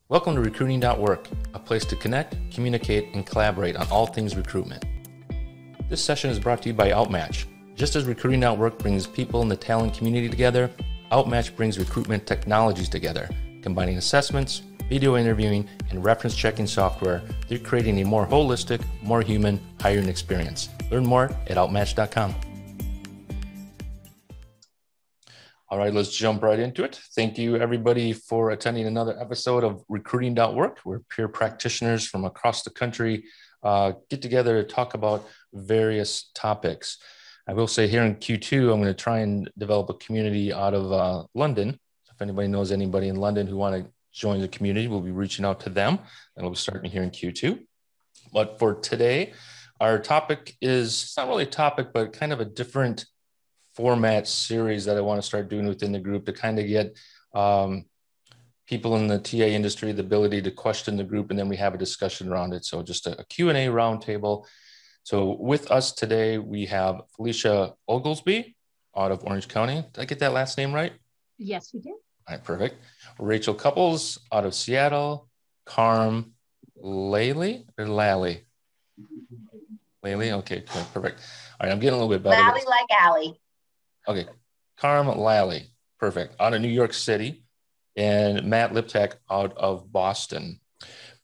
Welcome to Recruiting.work, a place to connect, communicate, and collaborate on all things recruitment. This session is brought to you by OutMatch. Just as Recruiting.work brings people in the talent community together, OutMatch brings recruitment technologies together, combining assessments, video interviewing, and reference checking software. They're creating a more holistic, more human hiring experience. Learn more at OutMatch.com. All right, let's jump right into it. Thank you, everybody, for attending another episode of Recruiting.work, where peer practitioners from across the country get together to talk about various topics. I will say here in Q2, I'm going to try and develop a community out of London. If anybody knows anybody in London who want to join the community, we'll be reaching out to them, and we'll be starting here in Q2. But for today, our topic is, it's not really a topic, but kind of a different format series that I want to start doing within the group to kind of get people in the TA industry the ability to question the group, and then we have a discussion around it. So just a Q&A roundtable. So with us today, we have Felicia Oglesby out of Orange County. Did I get that last name right? Yes, you did. All right, perfect. Rachel Couples out of Seattle. Carm Lally or Lally? Lally, okay, perfect. All right, I'm getting a little bit better. Lally like Allie. Okay, Carm Lally, perfect, out of New York City, and Matt Liptak out of Boston.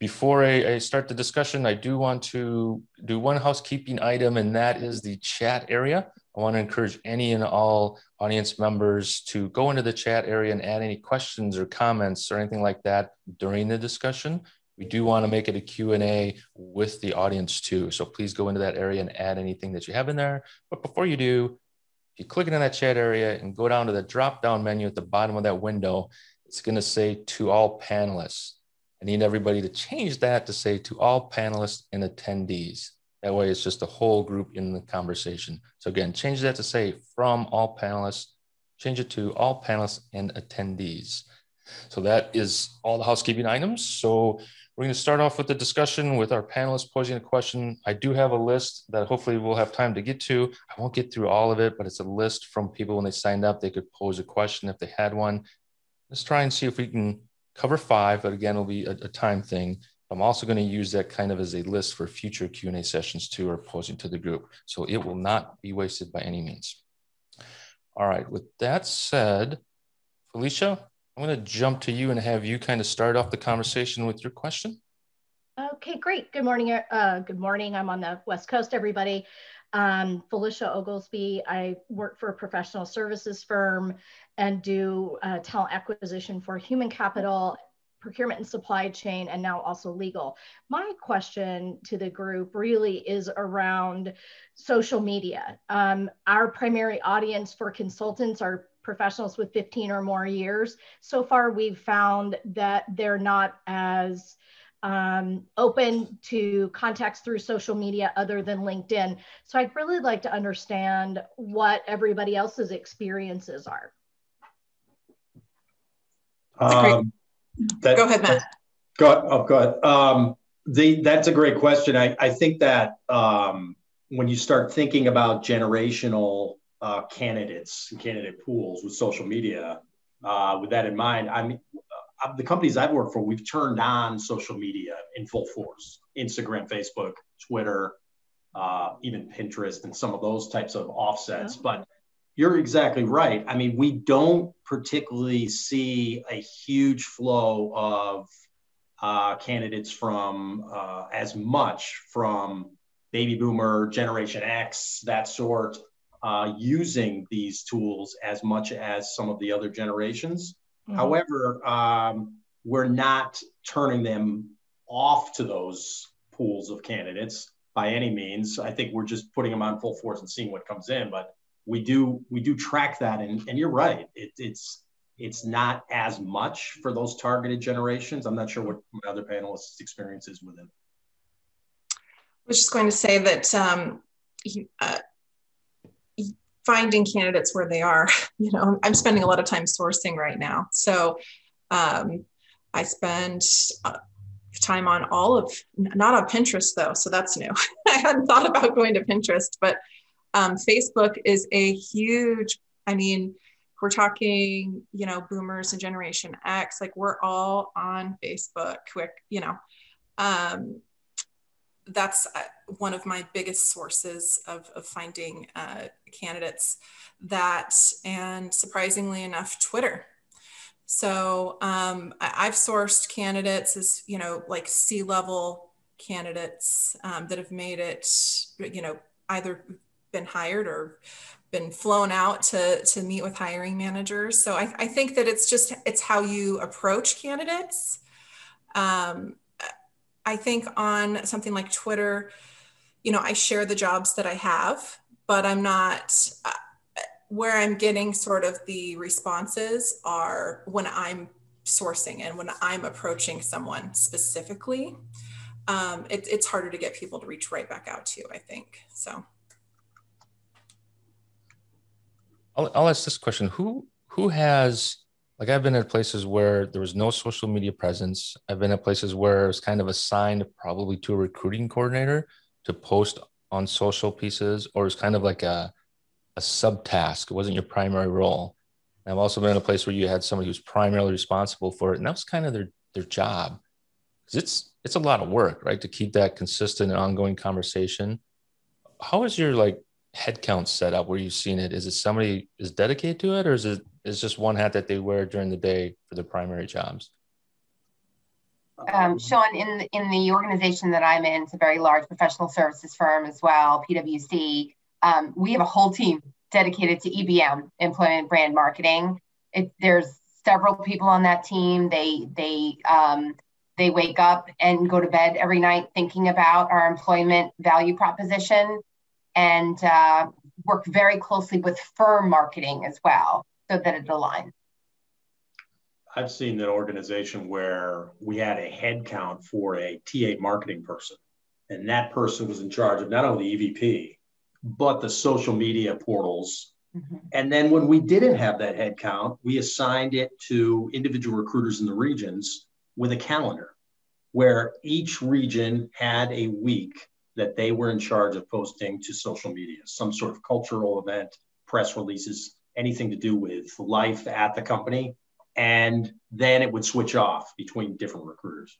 Before I start the discussion, I do want to do one housekeeping item, and that is the chat area. I want to encourage any and all audience members to go into the chat area and add any questions or comments or anything like that during the discussion. We do want to make it a Q&A with the audience too. So please go into that area and add anything that you have in there. But before you do, if you click into that chat area and go down to the drop-down menu at the bottom of that window, it's going to say to all panelists. I need everybody to change that to say to all panelists and attendees. That way it's just a whole group in the conversation. So again, change that to say from all panelists, change it to all panelists and attendees. So that is all the housekeeping items. So we're going to start off with the discussion with our panelists posing a question. I do have a list that hopefully we'll have time to get to. I won't get through all of it, but it's a list from people when they signed up. They could pose a question if they had one. Let's try and see if we can cover 5, but again, it'll be a time thing. I'm also going to use that kind of as a list for future Q&A sessions too, or posing to the group. So it will not be wasted by any means. All right, with that said, Felicia, I'm going to jump to you and have you kind of start off the conversation with your question. Okay, great. Good morning. Good morning. I'm on the West Coast, everybody. Felicia Oglesby. I work for a professional services firm and do talent acquisition for human capital, procurement and supply chain, and now also legal. My question to the group really is around social media. Our primary audience for consultants are professionals with 15 or more years. So far, we've found that they're not as open to contacts through social media other than LinkedIn. So I'd really like to understand what everybody else's experiences are. Go ahead, Matt. Go ahead. That's a great question. I think that when you start thinking about generational candidates and candidate pools with social media, with that in mind, I mean, the companies I've worked for, we've turned on social media in full force: Instagram, Facebook, Twitter, even Pinterest, and some of those types of offsets. But you're exactly right. I mean, we don't particularly see a huge flow of candidates from as much from baby boomer, Generation X, that sort, using these tools as much as some of the other generations. Mm-hmm. However, we're not turning them off to those pools of candidates by any means. I think we're just putting them on full force and seeing what comes in. But we do track that, and you're right. It's not as much for those targeted generations. I'm not sure what my other panelists' experience is with it. I was just going to say that finding candidates where they are, I'm spending a lot of time sourcing right now. So I spend time on not on Pinterest though. So that's new. I hadn't thought about going to Pinterest, but Facebook is a huge, we're talking, boomers and Generation X, like we're all on Facebook, that's one of my biggest sources of finding candidates, that, and surprisingly enough, Twitter. So I've sourced candidates as, like C-level candidates that have made it, either been hired or been flown out to meet with hiring managers. So I think that it's how you approach candidates. I think on something like Twitter, I share the jobs that I have, but I'm not, where I'm getting sort of the responses are when I'm sourcing and when I'm approaching someone specifically. It's harder to get people to reach right back out to you, I think. So I'll ask this question. Who has, like, I've been at places where there was no social media presence. I've been at places where it's kind of assigned probably to a recruiting coordinator to post on social pieces, or it's kind of like a subtask. It wasn't your primary role. And I've also been in a place where you had somebody who's primarily responsible for it, and that was kind of their job. Because it's a lot of work, right? To keep that consistent and ongoing conversation. How is your headcount set up where you've seen it? Is it somebody is dedicated to it, or is just one hat that they wear during the day for their primary jobs? Sean, in the organization that I'm in, it's a very large professional services firm as well, PwC. We have a whole team dedicated to EBM, employment brand marketing. There's several people on that team. They wake up and go to bed every night thinking about our employment value proposition, and work very closely with firm marketing as well, so that it aligns. I've seen an organization where we had a head count for a TA marketing person, and that person was in charge of not only EVP, but the social media portals. Mm-hmm. And then when we didn't have that head count, we assigned it to individual recruiters in the regions with a calendar where each region had a week that they were in charge of posting to social media, some sort of cultural event, press releases, anything to do with life at the company. And then it would switch off between different recruiters.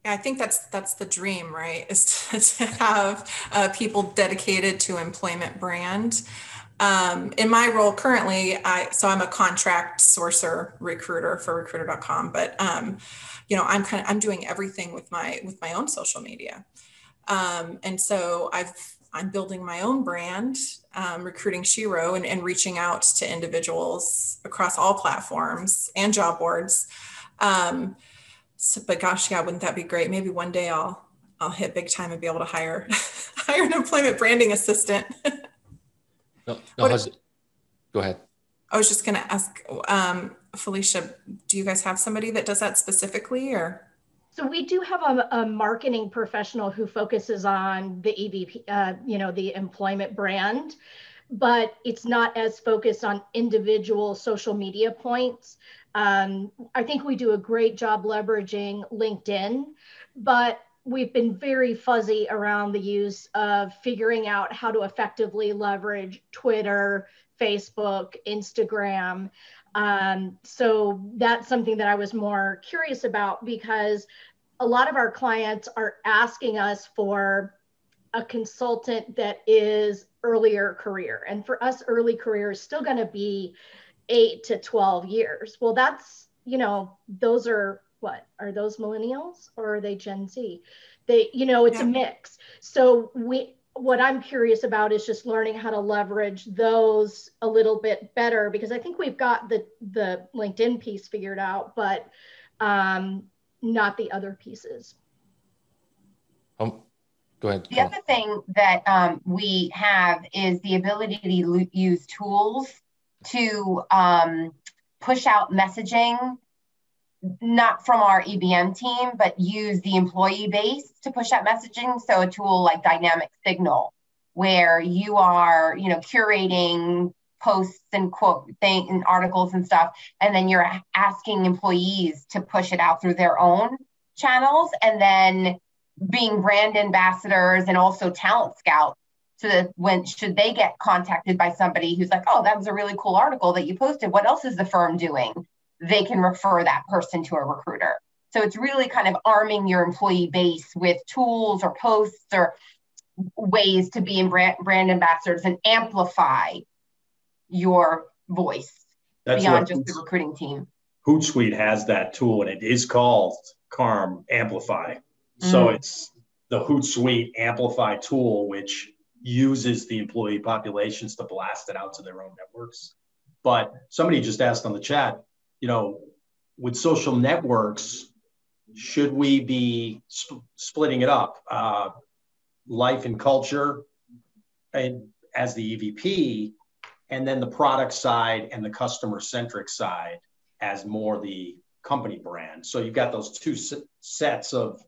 Yeah, I think that's the dream, right? Is to have people dedicated to employment brand. In my role currently, I'm a contract sourcer recruiter for recruiter.com, but I'm doing everything with my own social media. And so I'm building my own brand, Recruiting Shiro, and reaching out to individuals across all platforms and job boards. But gosh, yeah, wouldn't that be great? Maybe one day I'll hit big time and be able to hire an employment branding assistant. Go ahead. I was just going to ask, Felicia, do you guys have somebody that does that specifically, or? So we do have a marketing professional who focuses on the EVP, the employment brand, but it's not as focused on individual social media points. I think we do a great job leveraging LinkedIn, but we've been very fuzzy around the use of figuring out how to effectively leverage Twitter, Facebook, Instagram. So that's something that I was more curious about, because a lot of our clients are asking us for a consultant that is earlier career. And for us, early career is still going to be 8 to 12 years. Well, that's, those are those millennials, or are they Gen Z? It's a mix. So what I'm curious about is just learning how to leverage those a little bit better, because I think we've got the LinkedIn piece figured out, but not the other pieces. Go ahead. The other thing that we have is the ability to use tools to push out messaging, not from our EBM team, but use the employee base to push out messaging. So a tool like Dynamic Signal, where you are, curating posts and and articles and stuff, and then you're asking employees to push it out through their own channels, and then being brand ambassadors and also talent scouts so that when should they get contacted by somebody who's like, oh, that was a really cool article that you posted, what else is the firm doing? They can refer that person to a recruiter. So it's really kind of arming your employee base with tools or posts or ways to be in brand ambassadors and amplify your voice beyond just the recruiting team. Hootsuite has that tool, and it is called Carm Amplify. So it's the Hootsuite Amplify tool, which uses the employee populations to blast it out to their own networks. But somebody just asked on the chat, with social networks, should we be splitting it up? Life and culture and as the EVP, and then the product side and the customer-centric side as more the company brand. So you've got those two sets of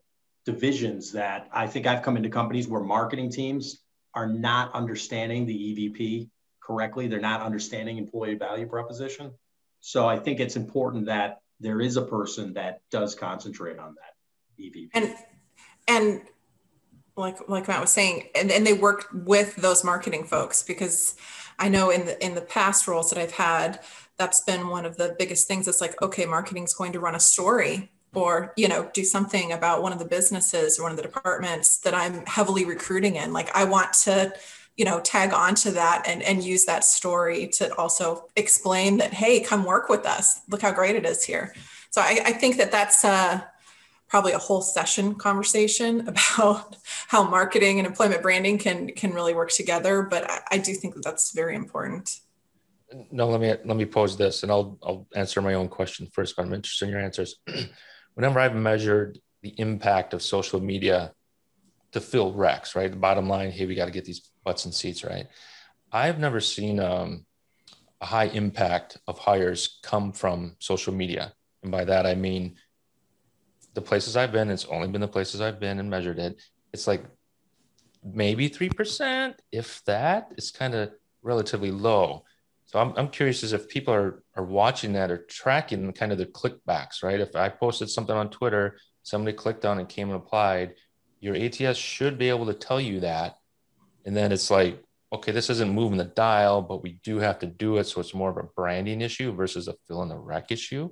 divisions that I think I've come into companies where marketing teams are not understanding the EVP correctly. They're not understanding employee value proposition. So I think it's important that there is a person that does concentrate on that EVP. And like Matt was saying, and they work with those marketing folks, because I know in the past roles that I've had, that's been one of the biggest things. It's like, okay, marketing's going to run a story or, do something about one of the businesses or one of the departments that I'm heavily recruiting in. Like I want to, tag onto that and use that story to also explain that, hey, come work with us. Look how great it is here. So I think that's probably a whole session conversation about how marketing and employment branding can really work together. But I do think that that's very important. No, let me pose this, and I'll answer my own question first, but I'm interested in your answers. Whenever I've measured the impact of social media to fill recs, right? The bottom line, hey, we got to get these butts and seats, right? I've never seen a high impact of hires come from social media. And by that, I mean, the places I've been, it's only been the places I've been and measured it. It's like maybe 3%, if that. It's kind of relatively low. So I'm curious as if people are watching that or tracking kind of the clickbacks, right? If I posted something on Twitter, somebody clicked on it, came and applied, your ATS should be able to tell you that. And then it's like, okay, this isn't moving the dial, but we do have to do it. So it's more of a branding issue versus a fill in the rec issue.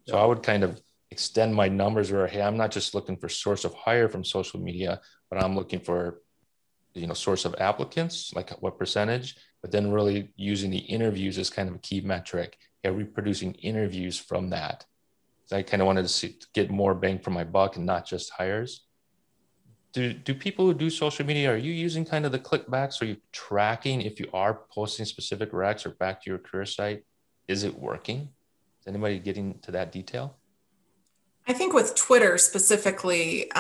So I would kind of extend my numbers where, hey, I'm not just looking for source of hire from social media, but I'm looking for, source of applicants, like what percentage, but then really using the interviews as kind of a key metric, reproducing interviews from that. So I kind of wanted to get more bang for my buck and not just hires. Do people who do social media, are you using kind of the clickbacks? Are you tracking if you are posting specific recs or back to your career site? Is it working? Is anybody getting to that detail? I think with Twitter specifically,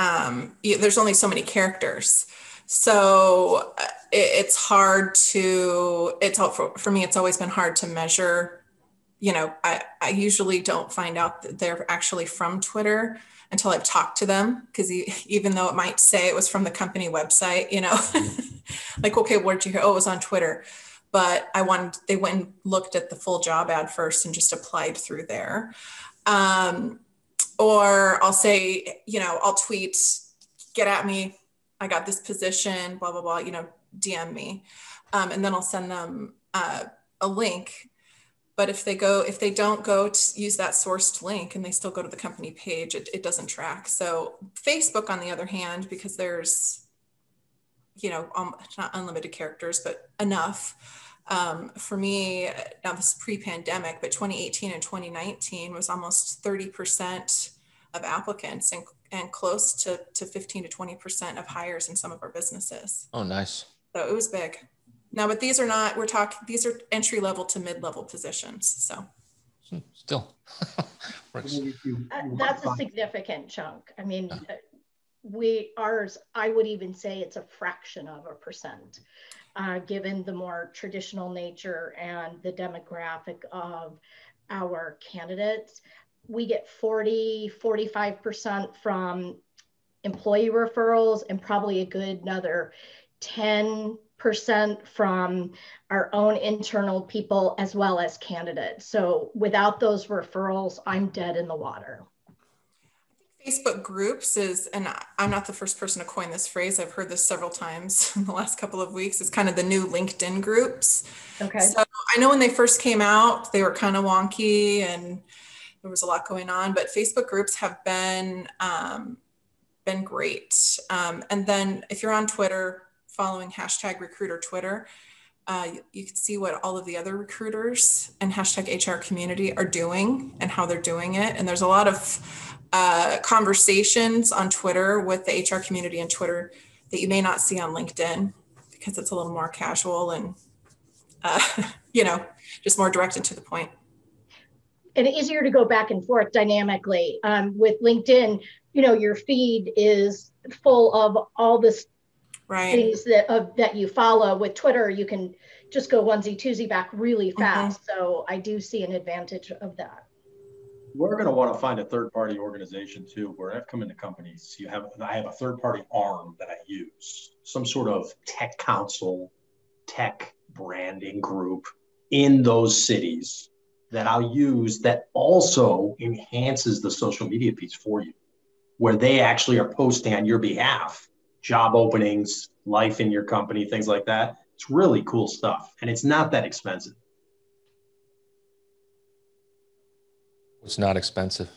there's only so many characters. So it's hard to, for me, it's always been hard to measure. I usually don't find out that they're actually from Twitter until I've talked to them, because even though it might say it was from the company website, like, okay, where'd you hear? Oh, it was on Twitter. But they went and looked at the full job ad first and just applied through there. Or I'll say, I'll tweet, get at me, I got this position, blah, blah, blah, DM me. And then I'll send them a link. But if they don't go to use that sourced link and they still go to the company page, it doesn't track. So Facebook, on the other hand, because there's, not unlimited characters, but enough. For me, now this is pre-pandemic, but 2018 and 2019 was almost 30% of applicants and close to 15 to 20% of hires in some of our businesses. Oh, nice. So it was big. Now, but these are entry level to mid-level positions. So still that's a significant chunk. I mean, I would even say it's a fraction of a percent, given the more traditional nature and the demographic of our candidates. We get 45% from employee referrals and probably a good another 10% from our own internal people as well as candidates. So without those referrals, I'm dead in the water. I think Facebook groups is, and I'm not the first person to coin this phrase. I've heard this several times in the last couple of weeks. It's kind of the new LinkedIn groups. Okay. So I know when they first came out, they were kind of wonky and there was a lot going on, but Facebook groups have been great. And then if you're on Twitter, following hashtag recruiter Twitter, you can see what all of the other recruiters and hashtag HR community are doing and how they're doing it. And there's a lot of conversations on Twitter with the HR community and Twitter that you may not see on LinkedIn because it's a little more casual and, just more direct and to the point. And easier to go back and forth dynamically. With LinkedIn, your feed is full of all this things that you follow. With Twitter, you can just go onesie twosie back really fast. So I do see an advantage of that. We're going to want to find a third-party organization too, where I've come into companies. I have a third-party arm that I use, some sort of tech council, tech branding group in those cities that I'll use that also enhances the social media piece for you, where they actually are posting on your behalf, job openings, life in your company, things like that. It's really cool stuff. And it's not that expensive. It's not expensive.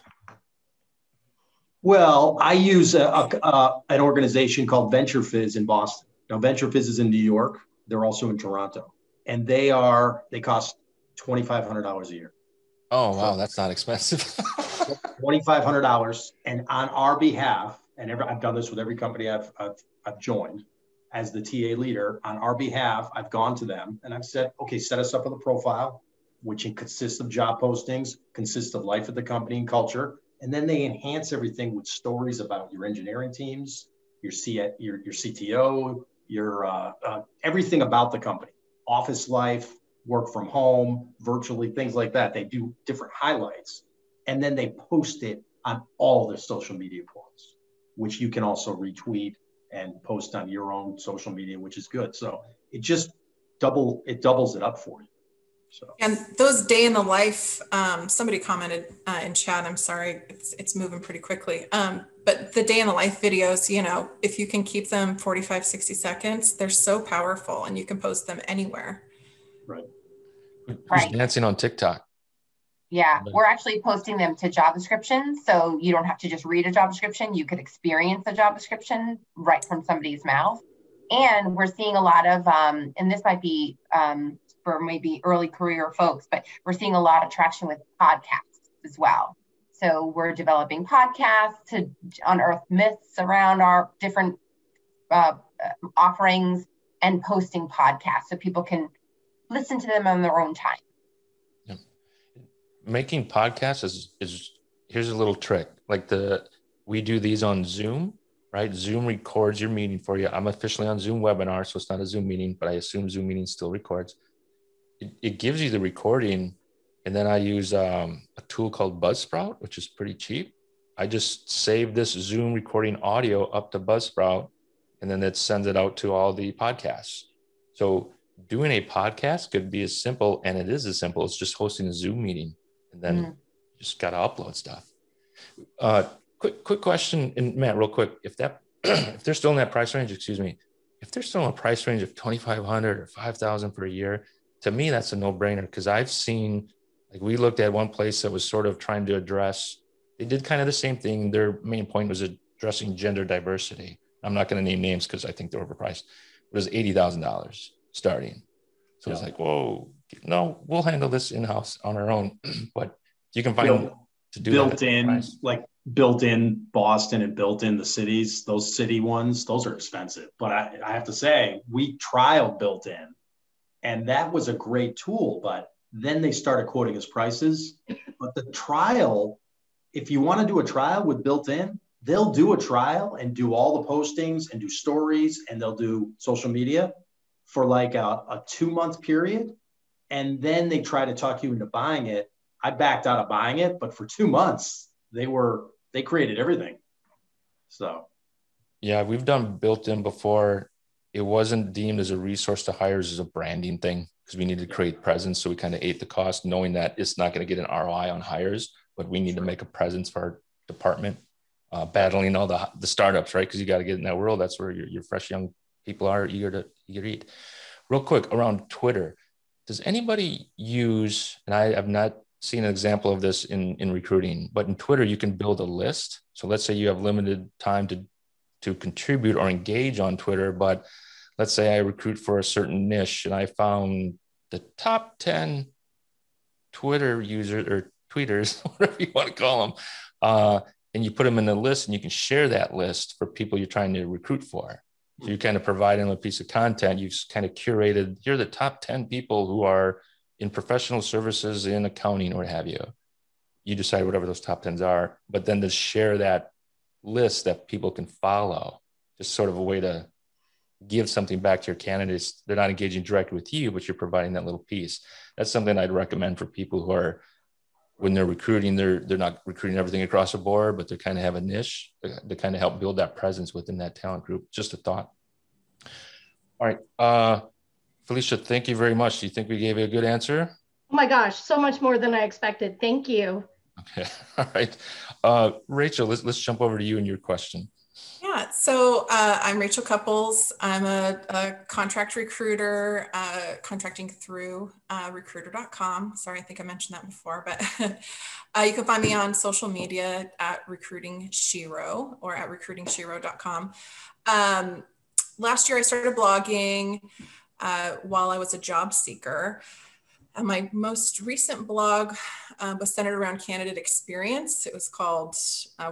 Well, I use an organization called Venture Fizz in Boston. Now, Venture Fizz is in New York. They're also in Toronto. And they cost $2,500 a year. Oh, wow. That's not expensive. $2,500. And on our behalf, and I've done this with every company I've joined as the TA leader, on our behalf, I've gone to them and I've said, okay, set us up with a profile, which consists of job postings, consists of life at the company and culture. And then they enhance everything with stories about your engineering teams, your CTO, your everything about the company, office life, work from home, virtually, things like that. They do different highlights. And then they post it on all their social media portals, which you can also retweet and post on your own social media, which is good. So it just doubles it up for you. So. And those day in the life, somebody commented in chat, I'm sorry, it's moving pretty quickly. But the day in the life videos, if you can keep them 45, 60 seconds, they're so powerful and you can post them anywhere. Right. Who's dancing on TikTok? Yeah, we're actually posting them to job descriptions. So you don't have to just read a job description. You could experience a job description right from somebody's mouth. And we're seeing a lot of, and this might be for maybe early career folks, but we're seeing a lot of traction with podcasts as well. So we're developing podcasts to unearth myths around our different offerings and posting podcasts so people can listen to them on their own time. Yeah. Making podcasts is here's a little trick. Like we do these on Zoom, right? Zoom records your meeting for you. I'm officially on Zoom webinar, so it's not a Zoom meeting, but I assume Zoom meeting still records. It gives you the recording, and then I use a tool called Buzzsprout, which is pretty cheap. I just save this Zoom recording audio up to Buzzsprout, and then it sends it out to all the podcasts. So doing a podcast could be as simple, and it is as simple as just hosting a Zoom meeting, and then you just got to upload stuff. Quick question, and Matt, real quick, if they're still in that price range, if they're still in a price range of $2,500 or $5,000 per year, to me, that's a no-brainer, because I've seen, like, we looked at one place that was sort of trying to address, they did kind of the same thing. Their main point was addressing gender diversity. I'm not going to name names because I think they're overpriced. It was $80,000 starting. So it's like, whoa, no, we'll handle this in-house on our own. But you can find to do built-in, like built-in Boston and built-in the cities, those city ones, those are expensive. But I have to say, we trialed built-in. And that was a great tool, but then they started quoting us prices. But the trial, if you want to do a trial with built-in, they'll do a trial and do all the postings and do stories, and they'll do social media for like a 2-month period. And then they try to talk you into buying it. I backed out of buying it, but for 2 months, they created everything. So. Yeah, we've done built-in before. It wasn't deemed as a resource to hires as a branding thing, because we needed to create presence. So we kind of ate the cost, knowing that it's not going to get an ROI on hires, but we need to make a presence for our department. battling all the startups, right? Because you got to get in that world. That's where your fresh young people are eager to eat. Real quick around Twitter, does anybody use? And I have not seen an example of this in recruiting, but in Twitter you can build a list. So let's say you have limited time to contribute or engage on Twitter, but let's say I recruit for a certain niche and I found the top 10 Twitter users or tweeters, whatever you want to call them, and you put them in a list and you can share that list for people you're trying to recruit for. So you kind of provide them a piece of content. You've kind of curated, here are the top 10 people who are in professional services, in accounting, or what have you. You decide whatever those top 10s are, but then to share that list that people can follow, just sort of a way to give something back to your candidates. They're not engaging directly with you, but you're providing that little piece. That's something I'd recommend for people who are, when they're recruiting, they're not recruiting everything across the board, but they kind of have a niche to kind of help build that presence within that talent group. Just a thought. All right. Felicia, thank you very much. Do you think we gave you a good answer? Oh my gosh, so much more than I expected. Thank you. Okay. All right. Rachel, let's jump over to you and your question. Yeah, so I'm Rachel Couples. I'm a contract recruiter, contracting through recruiter.com. Sorry, I think I mentioned that before, but you can find me on social media at Recruiting Shiro or at recruitingshiro.com. Last year I started blogging while I was a job seeker. My most recent blog was centered around candidate experience. It was called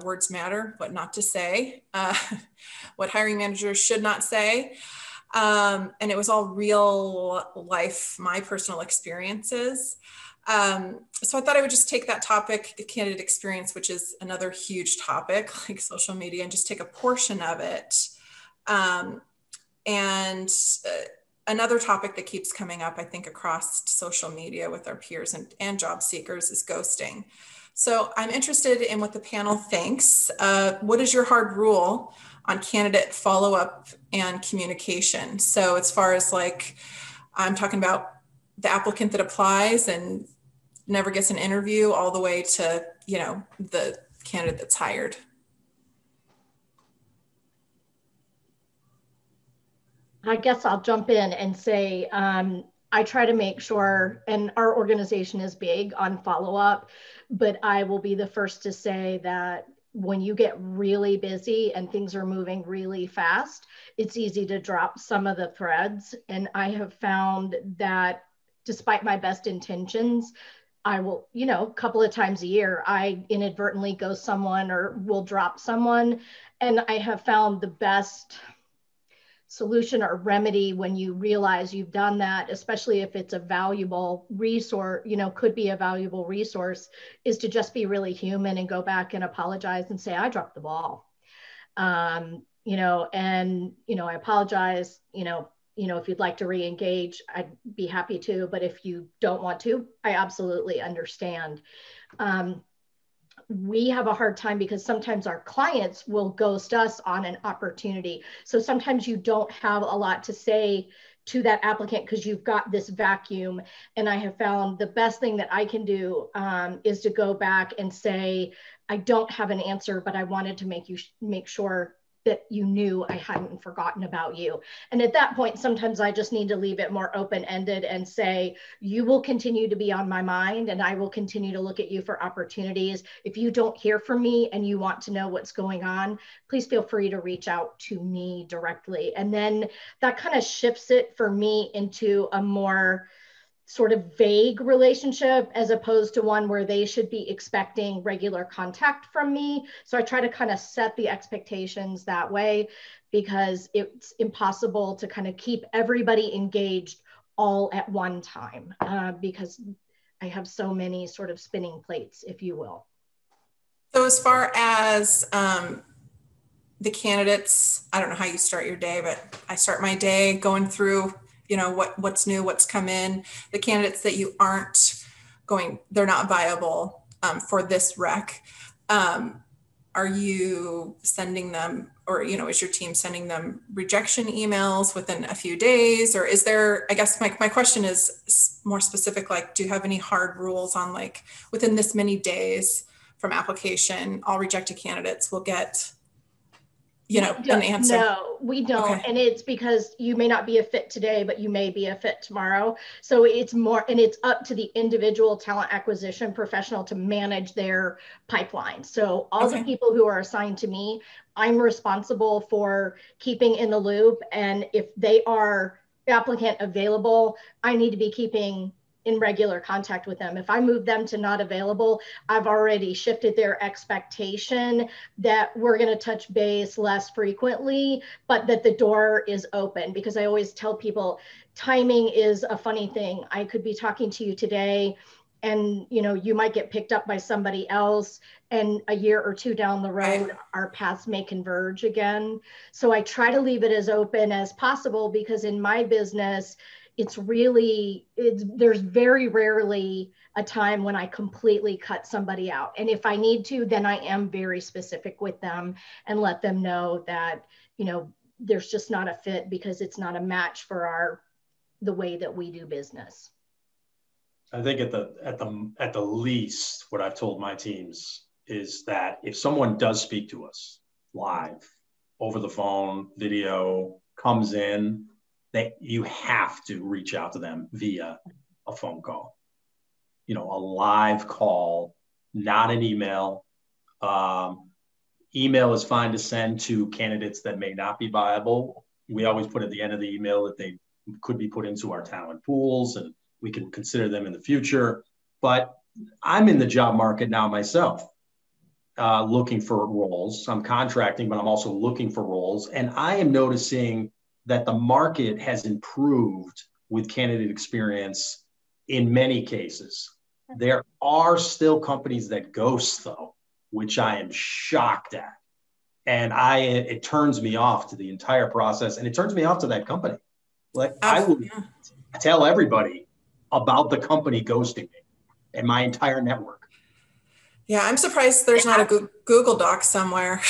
Words Matter, What Not to Say, What Hiring Managers Should Not Say. And it was all real life, my personal experiences. So I thought I would just take that topic, candidate experience, which is another huge topic like social media, and just take a portion of it. Another topic that keeps coming up, I think, across social media with our peers and job seekers is ghosting. So I'm interested in what the panel thinks. What is your hard rule on candidate follow-up and communication? So as far as like, I'm talking about the applicant that applies and never gets an interview all the way to, you know, the candidate that's hired. I guess I'll jump in and say, I try to make sure, and our organization is big on follow-up, but I will be the first to say that when you get really busy and things are moving really fast, it's easy to drop some of the threads. And I have found that despite my best intentions, I will, you know, a couple of times a year, I inadvertently ghost someone or will drop someone. And I have found the best solution or remedy when you realize you've done that, especially if it's a valuable resource, you know, could be a valuable resource, is to just be really human and go back and apologize and say, I dropped the ball. You know, and, you know, I apologize, if you'd like to re-engage, I'd be happy to, but if you don't want to, I absolutely understand. We have a hard time because sometimes our clients will ghost us on an opportunity. So sometimes you don't have a lot to say to that applicant because you've got this vacuum. And I have found the best thing that I can do is to go back and say, I don't have an answer, but I wanted to make sure that you knew I hadn't forgotten about you. And at that point, sometimes I just need to leave it more open-ended and say, you will continue to be on my mind and I will continue to look at you for opportunities. If you don't hear from me and you want to know what's going on, please feel free to reach out to me directly. And then that kind of shifts it for me into a more sort of vague relationship as opposed to one where they should be expecting regular contact from me. So I try to kind of set the expectations that way because it's impossible to kind of keep everybody engaged all at one time because I have so many sort of spinning plates, if you will. So as far as the candidates, I don't know how you start your day, but I start my day going through what's new, what's come in, the candidates that you aren't going, they're not viable for this rec. Are you sending them, or, is your team sending them rejection emails within a few days? Or is there, I guess my question is more specific, like, do you have any hard rules on like within this many days from application, all rejected candidates will get, an answer? No, we don't. Okay. And it's because you may not be a fit today, but you may be a fit tomorrow. So it's more, and it's up to the individual talent acquisition professional to manage their pipeline. So all the people who are assigned to me, I'm responsible for keeping in the loop. And if they are applicant available, I need to be keeping in regular contact with them. If I move them to not available, I've already shifted their expectation that we're going to touch base less frequently, but that the door is open. Because I always tell people timing is a funny thing. I could be talking to you today and you might get picked up by somebody else, and a year or two down the road, our paths may converge again. So I try to leave it as open as possible, because in my business, there's very rarely a time when I completely cut somebody out. And if I need to, then I am very specific with them and let them know that, there's just not a fit, because it's not a match for the way that we do business. I think at the least, what I've told my teams is that if someone does speak to us live, over the phone, video, comes in, that you have to reach out to them via a phone call, a live call, not an email. Email is fine to send to candidates that may not be viable. We always put at the end of the email that they could be put into our talent pools and we can consider them in the future. But I'm in the job market now myself, looking for roles. I'm contracting, but I'm also looking for roles. And I am noticing that the market has improved with candidate experience in many cases. There are still companies that ghost, though, which I am shocked at. And it turns me off to the entire process, and it turns me off to that company. Like, I will tell everybody about the company ghosting me and my entire network. Yeah, I'm surprised there's not a Google Doc somewhere,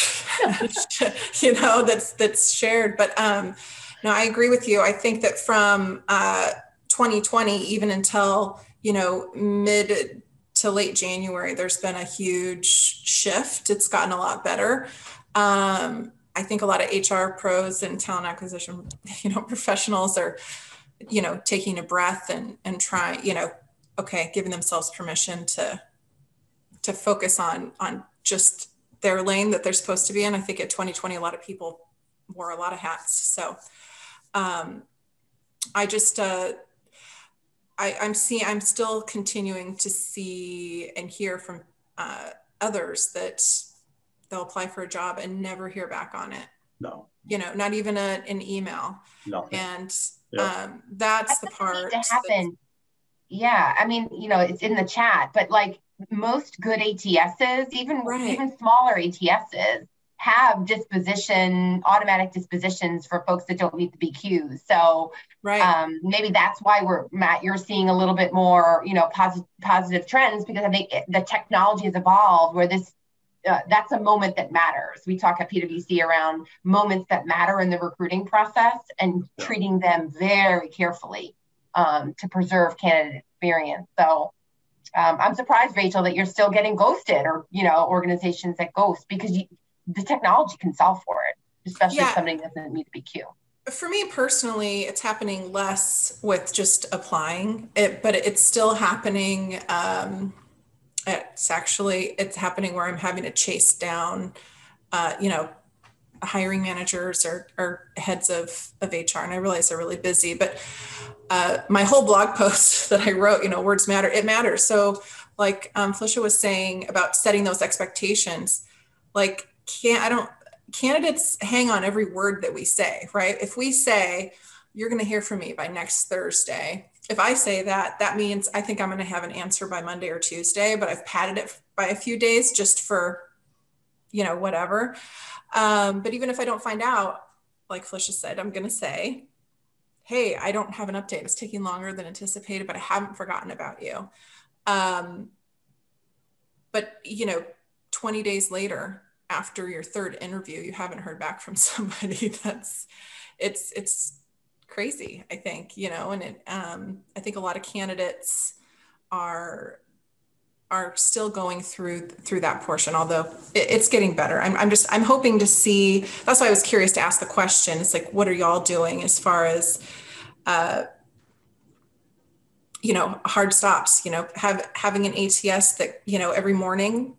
that's shared. But no, I agree with you. I think that from 2020, even until, mid to late January, there's been a huge shift. It's gotten a lot better. I think a lot of HR pros and talent acquisition, professionals are, taking a breath and trying, giving themselves permission to focus on just their lane that they're supposed to be in. I think at 2020, a lot of people wore a lot of hats. So I'm still continuing to see and hear from others that they'll apply for a job and never hear back on it. No. Not even an email. No. And that's the part to happen. Yeah. I mean, it's in the chat, but like most good ATSs, even smaller ATSs, have automatic dispositions for folks that don't meet the BQs. So maybe that's why Matt, you're seeing a little bit more, positive trends, because I think the technology has evolved where that's a moment that matters. We talk at PwC around moments that matter in the recruiting process and treating them very carefully to preserve candidate experience. So I'm surprised, Rachel, that you're still getting ghosted, or, organizations that ghost, because the technology can solve for it, especially if somebody doesn't meet the BQ. For me personally, it's happening less with just applying it, but it's still happening. It's happening where I'm having to chase down, hiring managers or heads of HR. And I realize they're really busy, but my whole blog post that I wrote, words matter, it matters. So like Felicia was saying about setting those expectations, like candidates hang on every word that we say, right? If we say, you're going to hear from me by next Thursday, if I say that means I think I'm going to have an answer by Monday or Tuesday, but I've padded it by a few days just for, whatever. But even if I don't find out, like Felicia said, I'm going to say, hey, I don't have an update. It's taking longer than anticipated, but I haven't forgotten about you. But 20 days later, after your third interview, you haven't heard back from somebody. It's crazy, I think, and I think a lot of candidates are are still going through that portion, although it's getting better. I'm hoping to see, that's why I was curious to ask the question. It's like, what are y'all doing as far as, hard stops, having an ATS that, every morning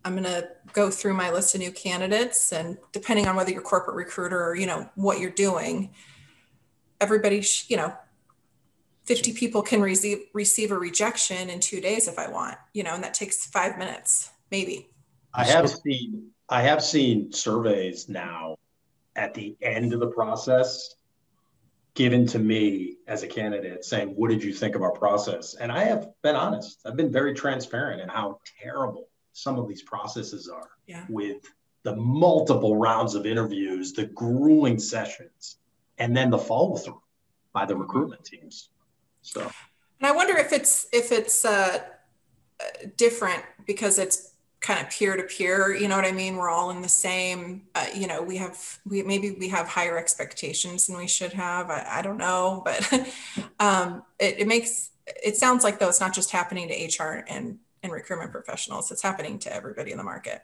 I'm going to go through my list of new candidates, and depending on whether you're corporate recruiter or, what you're doing, everybody, 50 people can receive a rejection in 2 days if I want, and that takes 5 minutes, maybe. I have seen surveys now at the end of the process given to me as a candidate saying, what did you think of our process? And I have been honest. I've been very transparent in how terrible some of these processes are, with the multiple rounds of interviews, the grueling sessions, and then the follow through by the recruitment teams. So, and I wonder if it's different because it's kind of peer to peer. You know what I mean? We're all in the same. We have higher expectations than we should have. I don't know, but it sounds like though it's not just happening to HR and recruitment professionals. It's happening to everybody in the market.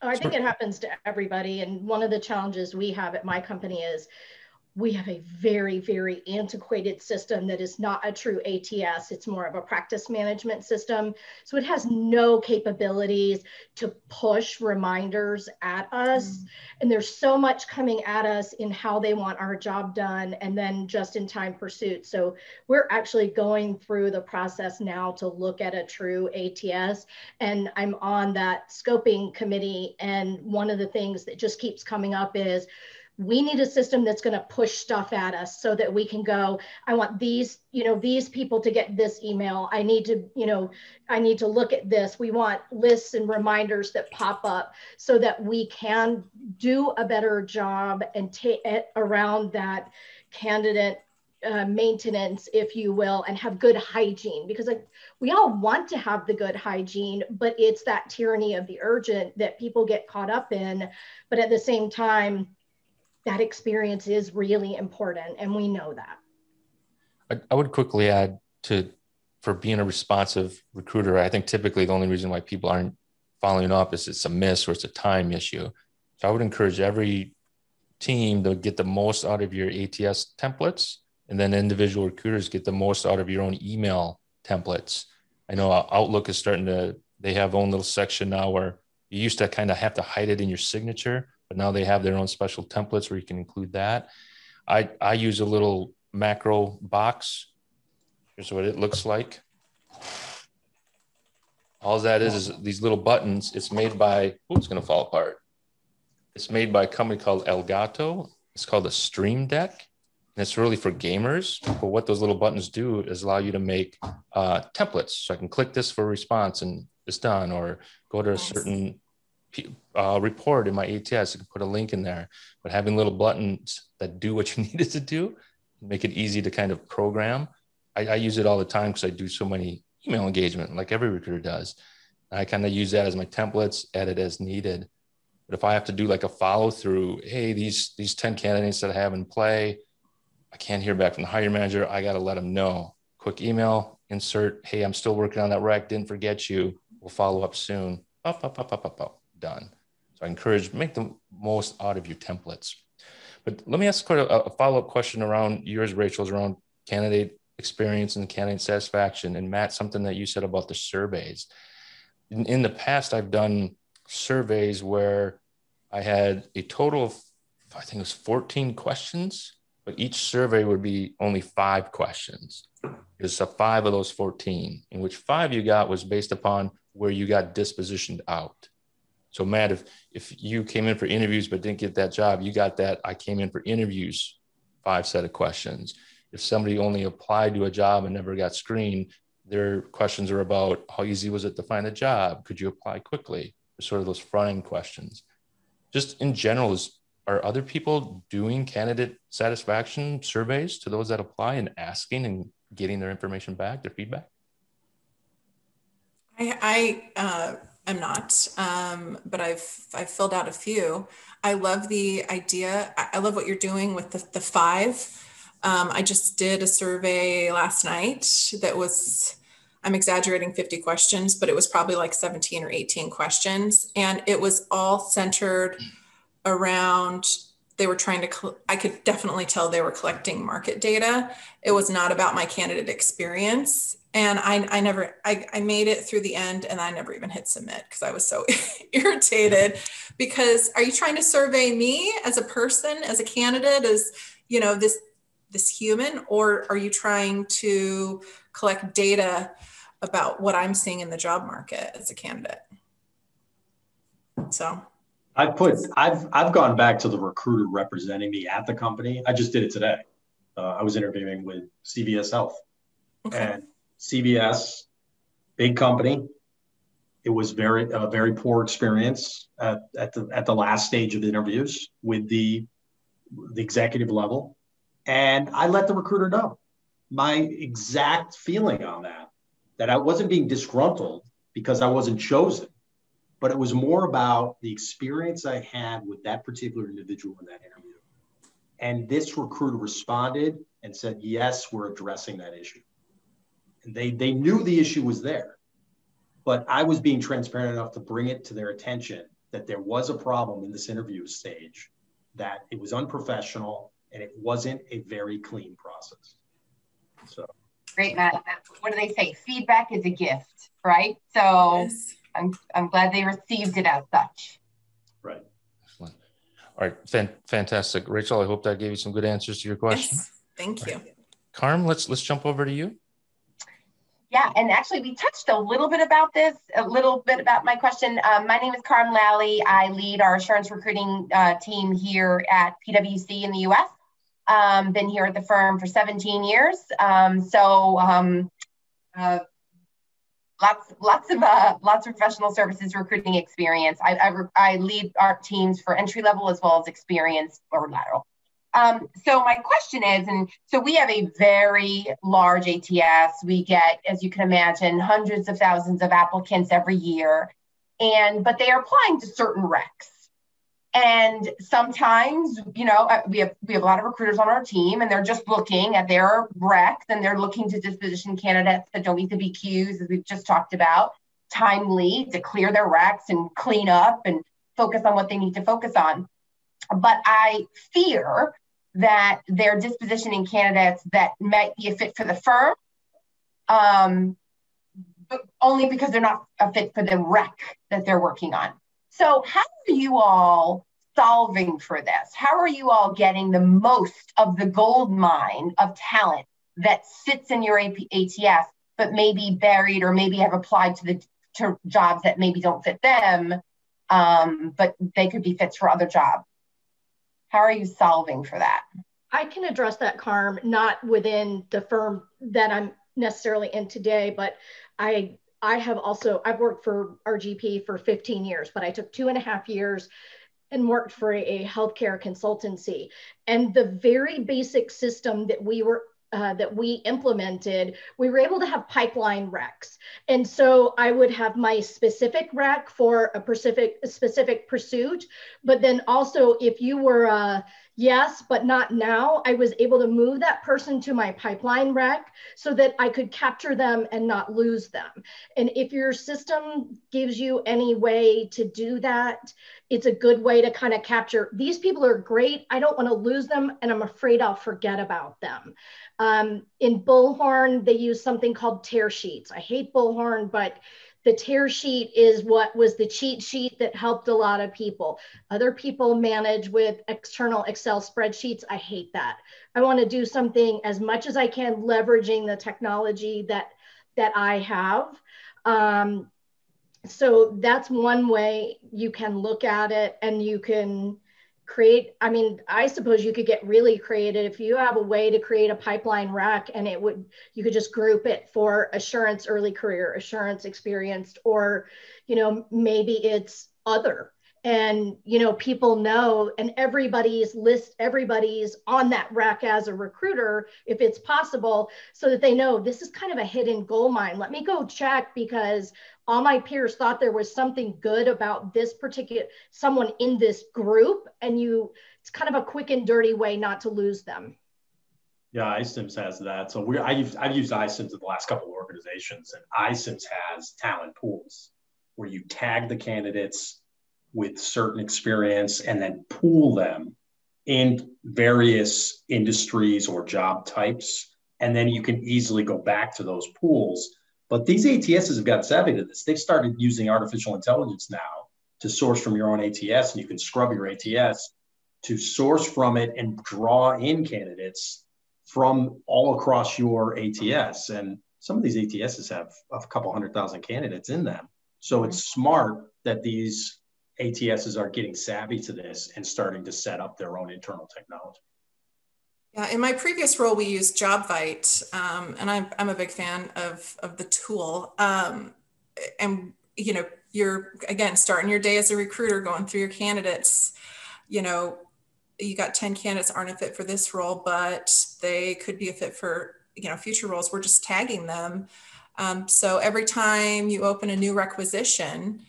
I think it happens to everybody. And one of the challenges we have at my company is we have a very, very antiquated system that is not a true ATS. It's more of a practice management system. So it has no capabilities to push reminders at us. And there's so much coming at us in how they want our job done and then just in time pursuit. So we're actually going through the process now to look at a true ATS. And I'm on that scoping committee. And one of the things that just keeps coming up is, we need a system that's going to push stuff at us so that we can go, I want these people to get this email. I need to look at this. We want lists and reminders that pop up so that we can do a better job and take it around that candidate maintenance, if you will, and have good hygiene, because we all want to have the good hygiene, but it's that tyranny of the urgent that people get caught up in. But at the same time, that experience is really important, and we know that. I would quickly add for being a responsive recruiter, I think typically the only reason why people aren't following up is it's a miss or it's a time issue. So I would encourage every team to get the most out of your ATS templates, and then individual recruiters get the most out of your own email templates. I know Outlook is they have own little section now where you used to kind of have to hide it in your signature, but now they have their own special templates where you can include that. I use a little macro box. Here's what it looks like. All that is these little buttons. It's made by, it's going to fall apart. It's made by a company called Elgato. It's called a Stream Deck. And it's really for gamers. But what those little buttons do is allow you to make templates. So I can click this for a response and it's done, or go to a certain report in my ATS, you can put a link in there. But having little buttons that do what you need it to do, make it easy to kind of program. I use it all the time because I do so many email engagement, like every recruiter does. I kind of use that as my templates, edit as needed. But if I have to do like a follow through, hey, these 10 candidates that I have in play, I can't hear back from the hiring manager, I got to let them know. Quick email, insert, hey, I'm still working on that rec, didn't forget you. We'll follow up soon. Up. Done. So I encourage, make the most out of your templates. But let me ask a follow-up question around yours, Rachel's, around candidate experience and candidate satisfaction. And Matt, something that you said about the surveys. In the past, I've done surveys where I had a total of, I think it was 14 questions, but each survey would be only 5 questions. There's 5 of those 14, in which 5 you got was based upon where you got dispositioned out. So Matt, if you came in for interviews but didn't get that job, you got that I came in for interviews 5 set of questions. If somebody only applied to a job and never got screened, their questions are about how easy was it to find a job? Could you apply quickly? Sort of those front-end questions. Just in general, are other people doing candidate satisfaction surveys to those that apply and asking and getting their information back, their feedback? I'm not, but I've filled out a few. I love the idea. I love what you're doing with the 5. I just did a survey last night that was, I'm exaggerating 50 questions, but it was probably like 17 or 18 questions. And it was all centered around, they were trying to, I could definitely tell they were collecting market data. It was not about my candidate experience. And I made it through the end and I never even hit submit because I was so irritated. Because are you trying to survey me as a person, as a candidate, as, you know, this human, or are you trying to collect data about what I'm seeing in the job market as a candidate? So I've gone back to the recruiter representing me at the company. I just did it today. I was interviewing with CVS Health. Okay. And CVS, big company. It was a very poor experience at the last stage of the interviews with the executive level. And I let the recruiter know my exact feeling on that I wasn't being disgruntled because I wasn't chosen, but it was more about the experience I had with that particular individual in that interview. And this recruiter responded and said, yes, we're addressing that issue. And they knew the issue was there, but I was being transparent enough to bring it to their attention that there was a problem in this interview stage, that it was unprofessional and it wasn't a very clean process. So great, Matt. What do they say? Feedback is a gift, right? So yes. I'm glad they received it as such. Right. Excellent. All right, fantastic, Rachel. I hope that gave you some good answers to your question. Yes, thank you. Right. Carm, let's jump over to you. Yeah, and actually we touched a little bit about my question. My name is Carm Lally. I lead our assurance recruiting team here at PwC in the US. Been here at the firm for 17 years. Lots of professional services recruiting experience. I lead our teams for entry level as well as experienced or lateral. So my question is, and so we have a very large ATS. We get, as you can imagine, hundreds of thousands of applicants every year, but they are applying to certain recs. And sometimes, you know, we have a lot of recruiters on our team, and they're just looking at their recs, and they're looking to disposition candidates that don't meet the BQs, as we've just talked about, timely to clear their recs and clean up and focus on what they need to focus on. But I fear that they're dispositioning candidates that might be a fit for the firm, but only because they're not a fit for the rec that they're working on. So how are you all solving for this? How are you all getting the most of the gold mine of talent that sits in your ATS, but may be buried or maybe have applied to jobs that maybe don't fit them, but they could be fits for other jobs? How are you solving for that? I can address that, Carm, not within the firm that I'm necessarily in today, but I've worked for RGP for 15 years, but I took 2.5 years and worked for a healthcare consultancy. And the very basic system that we implemented, we were able to have pipeline recs. And so I would have my specific rec for a specific pursuit, but then also if you were yes, but not now, I was able to move that person to my pipeline rec so that I could capture them and not lose them. And if your system gives you any way to do that, it's a good way to kind of capture, these people are great, I don't want to lose them, and I'm afraid I'll forget about them. In Bullhorn, they use something called tear sheets. I hate Bullhorn, but the tear sheet is what was the cheat sheet that helped a lot of people. Other people manage with external Excel spreadsheets. I hate that. I want to do something as much as I can leveraging the technology that I have. So that's one way you can look at it, and you can create, I mean, I suppose you could get really creative if you have a way to create a pipeline rack, and you could just group it for assurance, early career, assurance, experienced, or, you know, maybe it's other. And, you know, people know, and everybody's on that rack as a recruiter, if it's possible, so that they know this is kind of a hidden gold mine. Let me go check, because all my peers thought there was something good about this particular, someone in this group, and it's kind of a quick and dirty way not to lose them. Yeah, iCIMS has that. So I've used iCIMS at the last couple of organizations, and iCIMS has talent pools where you tag the candidates with certain experience and then pool them in various industries or job types. And then you can easily go back to those pools. But these ATSs have got savvy to this. They've started using artificial intelligence now to source from your own ATS, and you can scrub your ATS to source from it and draw in candidates from all across your ATS. And some of these ATSs have a couple 100,000 candidates in them. So it's smart that these ATSs are getting savvy to this and starting to set up their own internal technology. Yeah, in my previous role, we used JobVite, and I'm a big fan of the tool. And you know, you're again starting your day as a recruiter, going through your candidates. You know, you got 10 candidates aren't a fit for this role, but they could be a fit for, you know, future roles. We're just tagging them. So every time you open a new requisition,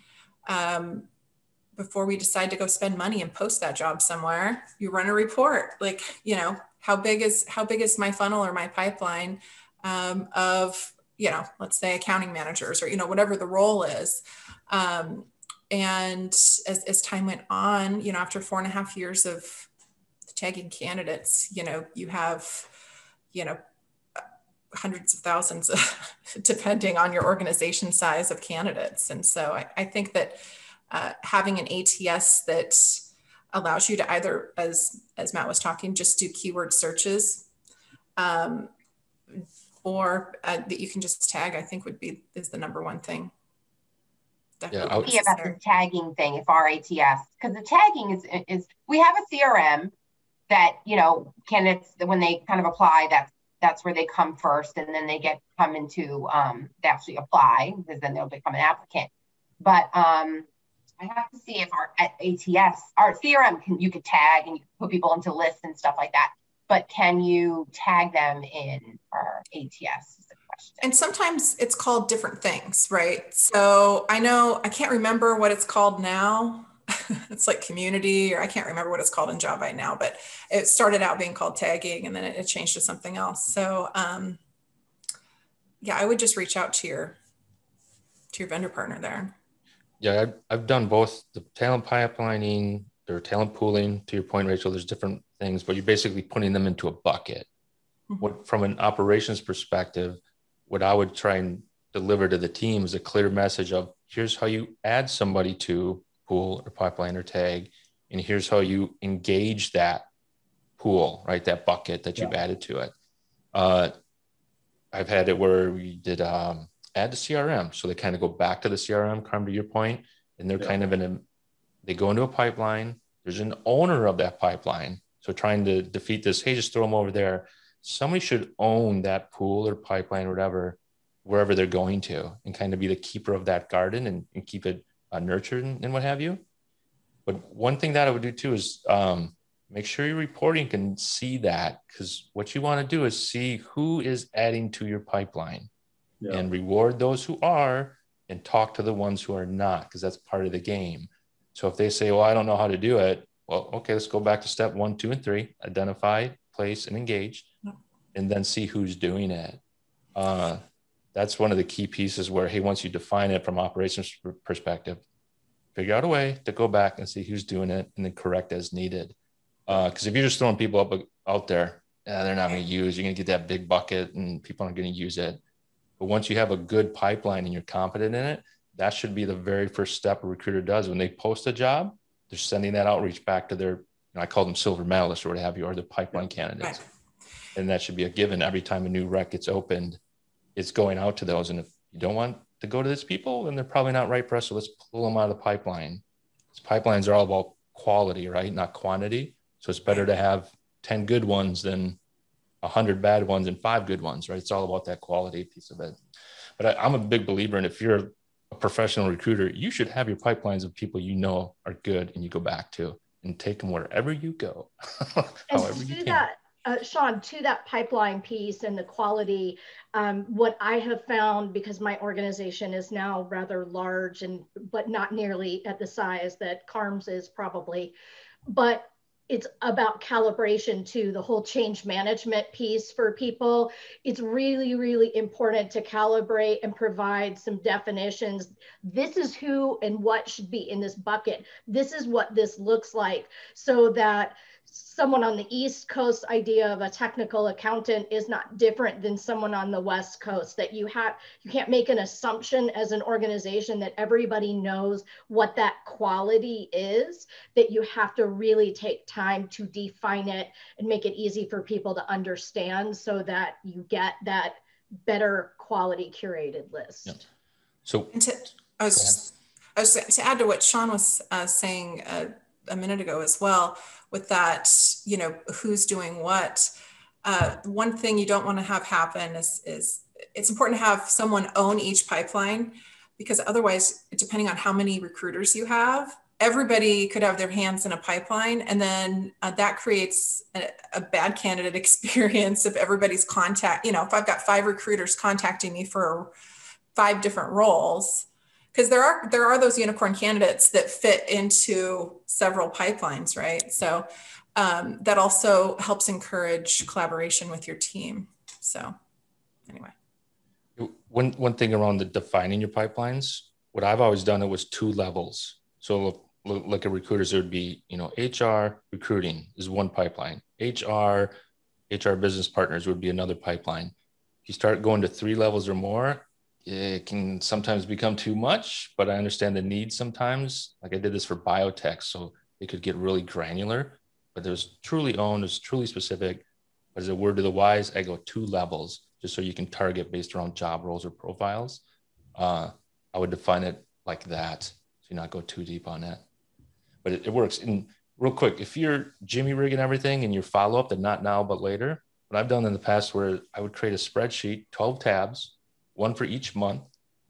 before we decide to go spend money and post that job somewhere, you run a report, like, you know, how big is my funnel or my pipeline of, you know, let's say accounting managers or, you know, whatever the role is. And as time went on, you know, after 4.5 years of tagging candidates, you know, you have, you know, hundreds of thousands, depending on your organization size of candidates. And so I think that having an ATS that allows you to either, as Matt was talking, just do keyword searches, or that you can just tag, I think is the number one thing. Definitely yeah, about the tagging thing, if our ATS, because the tagging is we have a CRM that, you know, candidates, when they kind of apply, that's where they come first, and then they come into they actually apply, because then they'll become an applicant. But I have to see if our ATS, our CRM, you could tag and you can put people into lists and stuff like that. But can you tag them in our ATS? And sometimes it's called different things, right? So I can't remember what it's called now. It's like community, or I can't remember what it's called in JobVite now, but it started out being called tagging, and then it changed to something else. So yeah, I would just reach out to your vendor partner there. Yeah, I've done both the talent pipelining or talent pooling. To your point, Rachel, there's different things, but you're basically putting them into a bucket. Mm-hmm. From an operations perspective, what I would try and deliver to the team is a clear message of, here's how you add somebody to pool or pipeline or tag, and here's how you engage that pool, right? That bucket that you've added to it. I've had it where we did add to CRM. So they kind of go back to the CRM, Carm, to your point, and they're kind of they go into a pipeline. There's an owner of that pipeline. So trying to defeat this, hey, just throw them over there. Somebody should own that pool or pipeline or whatever, wherever they're going to, and kind of be the keeper of that garden and keep it nurtured and what have you. But one thing that I would do too is make sure your reporting can see that, because what you want to do is see who is adding to your pipeline and reward those who are and talk to the ones who are not, because that's part of the game. So if they say, well, I don't know how to do it. Well, okay, let's go back to step 1, 2, and 3, identify, place, and engage, and then see who's doing it. That's one of the key pieces where, hey, once you define it from operations perspective, figure out a way to go back and see who's doing it and then correct as needed. Because if you're just throwing people out there, they're not going to use, you're going to get that big bucket and people aren't going to use it. But once you have a good pipeline and you're confident in it, that should be the very first step a recruiter does. When they post a job, they're sending that outreach back to their, I call them silver medalists or what have you, or their pipeline candidates. Right. And that should be a given. Every time a new rec gets opened, it's going out to those. And if you don't want to go to these people, then they're probably not right for us. So let's pull them out of the pipeline. These pipelines are all about quality, right? Not quantity. So it's better to have 10 good ones than 100 bad ones and 5 good ones, right? It's all about that quality piece of it. But I'm a big believer in, if you're a professional recruiter, you should have your pipelines of people you know are good and you go back to and take them wherever you go. However you can. Sean, to that pipeline piece and the quality, what I have found, because my organization is now rather large but not nearly at the size that Carm's is probably, but it's about calibration too, the whole change management piece for people. It's really, really important to calibrate and provide some definitions. This is who and what should be in this bucket. This is what this looks like, so that someone on the East Coast idea of a technical accountant is not different than someone on the West Coast. That you can't make an assumption as an organization that everybody knows what that quality is, that you have to really take time to define it and make it easy for people to understand, so that you get that better quality curated list. Yeah. So to add to what Sean was saying a minute ago as well, with that, who's doing what. One thing you don't want to have happen is it's important to have someone own each pipeline, because otherwise, depending on how many recruiters you have, everybody could have their hands in a pipeline, and then that creates a bad candidate experience if everybody's if I've got 5 recruiters contacting me for 5 different roles, because there are those unicorn candidates that fit into several pipelines, right? So that also helps encourage collaboration with your team. So anyway. One thing around the defining your pipelines, what I've always done, it was 2 levels. So look at recruiters, there would be, HR recruiting is one pipeline. HR business partners would be another pipeline. If you start going to 3 levels or more, it can sometimes become too much, but I understand the need sometimes. Like I did this for biotech, so it could get really granular, but there's truly owned, there's truly specific. As a word to the wise, I go 2 levels just so you can target based around job roles or profiles. I would define it like that, so you not go too deep on that. But it works. And real quick, if you're Jimmy rigging everything and your follow-up, then not now, but later, what I've done in the past where I would create a spreadsheet, 12 tabs, 1 for each month.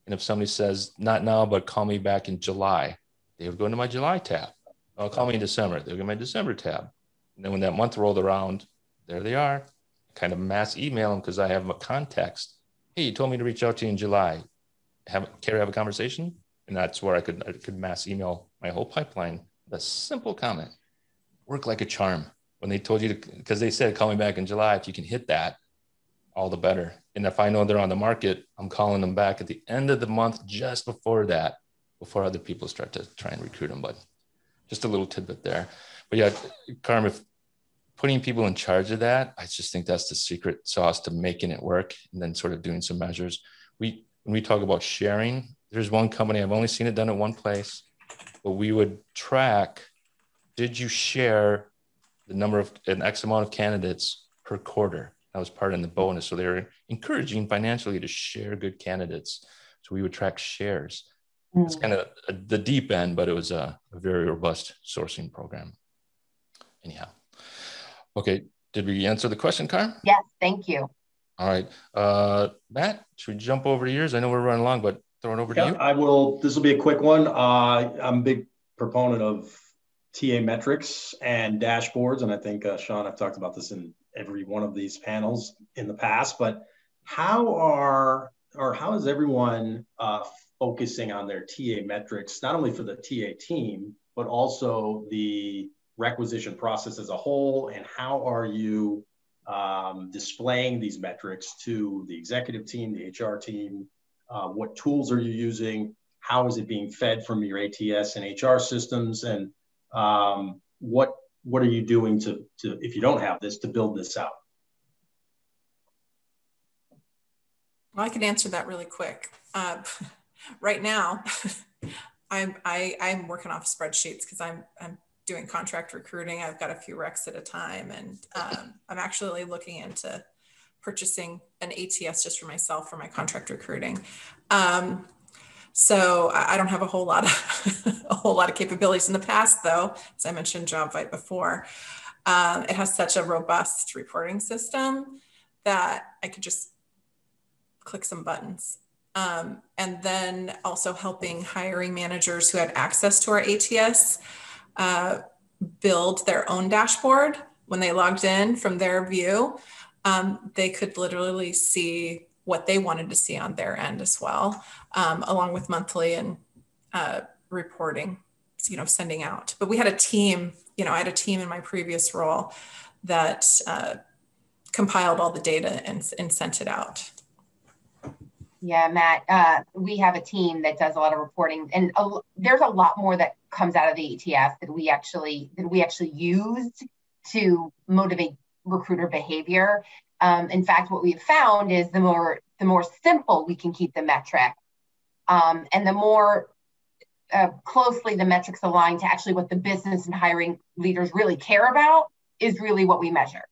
And if somebody says, not now, but call me back in July, they would go into my July tab. I'll call me in December. They'll get my December tab. And then when that month rolled around, there they are. Kind of mass email them because I have a context. Hey, you told me to reach out to you in July. Care to have a conversation? And that's where I could mass email my whole pipeline. A simple comment. Work like a charm. When they told you to, because they said, call me back in July. If you can hit that, all the better. And if I know they're on the market, I'm calling them back at the end of the month, just before that, before other people start to try and recruit them. But just a little tidbit there. But yeah, Carm, if putting people in charge of that, I just think that's the secret sauce to making it work, and then sort of doing some measures. When we talk about sharing, there's one company, I've only seen it done at one place, but we would track, did you share the number of an X amount of candidates per quarter? That was part of the bonus. So they were encouraging financially to share good candidates. So we would track shares. It's kind of the deep end, but it was a very robust sourcing program. Anyhow. Okay. Did we answer the question, Carm? Yes, thank you. All right. Matt, should we jump over to yours? I know we're running long, but throw it over to you. I will. This will be a quick one. I'm a big proponent of TA metrics and dashboards. And I think, Sean, I've talked about this in every one of these panels in the past, but how is everyone focusing on their TA metrics, not only for the TA team, but also the requisition process as a whole? And how are you displaying these metrics to the executive team, the HR team? What tools are you using? How is it being fed from your ATS and HR systems? And what are you doing to, if you don't have this, to build this out? Well, I can answer that really quick. Right now, I'm working off spreadsheets because I'm doing contract recruiting. I've got a few recs at a time, and I'm actually looking into purchasing an ATS just for myself for my contract recruiting. So I don't have a whole lot of capabilities in the past, though. As I mentioned JobVite before, it has such a robust reporting system that I could just click some buttons. And then also helping hiring managers who had access to our ATS build their own dashboard. When they logged in from their view, they could literally see what they wanted to see on their end as well, along with monthly and reporting sending out. But we had a team, I had a team in my previous role that compiled all the data and sent it out. Yeah, Matt, we have a team that does a lot of reporting, and there's a lot more that comes out of the ATS that we actually used to motivate recruiter behavior. In fact, what we've found is the more simple we can keep the metric, and the more closely the metrics align to actually what the business and hiring leaders really care about is really what we measure.